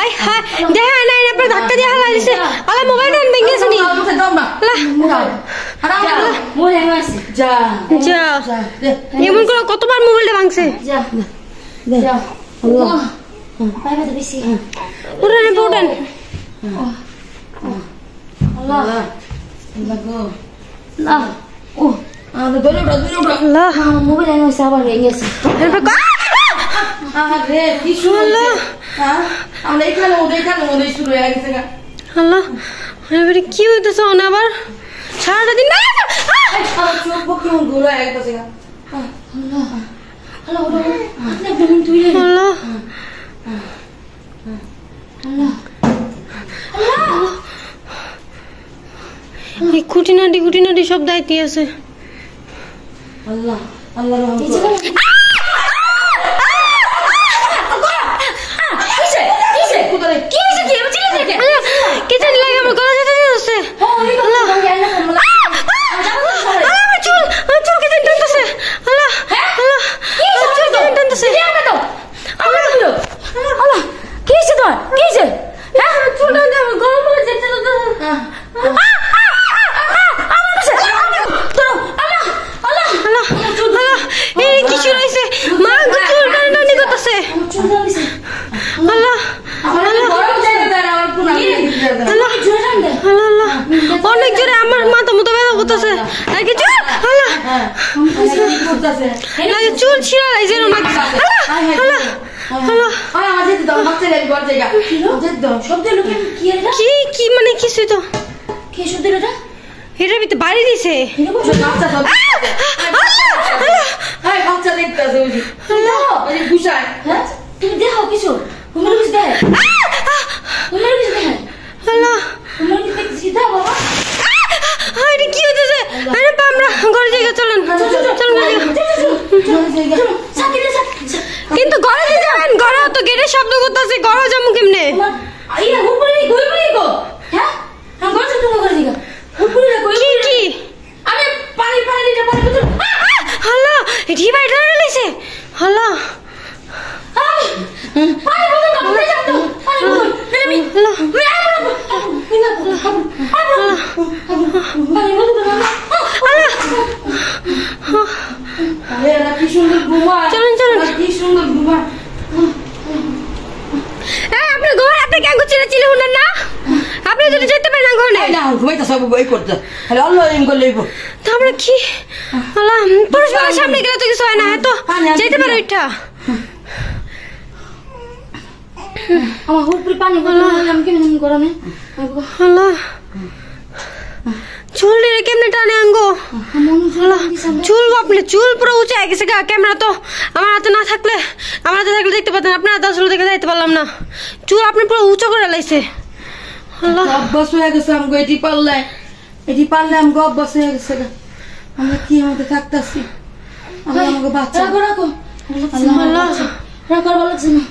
I হায় দেখা নাই না পরে ধাক্কা দিয়ে হালা দিছে আলা মোবাইল আন ভেঙে গেছে নি যা যা এমন করে কতবার মোবাইলটা ভাঙছে যা যা আল্লাহ পাইবা তো বেশি উড়ান উড়ান আল্লাহ আল্লাহ গো না ও আল্লাহ মোবাইল আনো সাবার ভেঙে গেছে আরে কি শুনলা আমরা এখানে ওদের শুরু হয়ে গেছে আল্লাহ এবারে কি হইতেছে না আবার সারাটা দিন না আমার চোখ বকি মন গোলা হয়ে গেছে আল্লাহ আল্লাহ আপনি তুই আল্লাহ আল্লাহ আল্লাহ এই খুঁটিনাটি সব দায়িত্ব আছে আল্লাহ আল্লাহ রহমত অনেক জোরে আমার মাথা মতো ব্যথা করতেছে চুল ছিঁড়া লাগছে কি মানে কিছুই তো এটার ভিতরে বাড়ি দিছে তুমি দেখো কিছু কি হতেছে কিন্তু ঘরে যাবেন ঘরে তো গেটের শব্দ করতেছে ঘরে যাবো কেমনে সামনে গেলে তো কিছু হয় না তো যেতে পারো এটা আমার উপরে পানি চুল কেমনে টানে আঙ্গো চুল বাপলে চুল পুরো উঁচে গেছে গা ক্যামেরা তো আমার হাতে না থাকলে আমার হাতে থাকলে দেখতে পাতেন আপনার হাতে আসলে দেখে যাইতে পারলাম না চুল আপনি পুরো উঁচু করে লাইছে অভ্যাস হয়ে গেছে আমাকে এটি পারলে আমাকে অভ্যাস হয়ে গেছে আমরা কি আমাদের থাকতেছি আমাকে বাচ্চা রাখো রাখো ভালো লাগছে না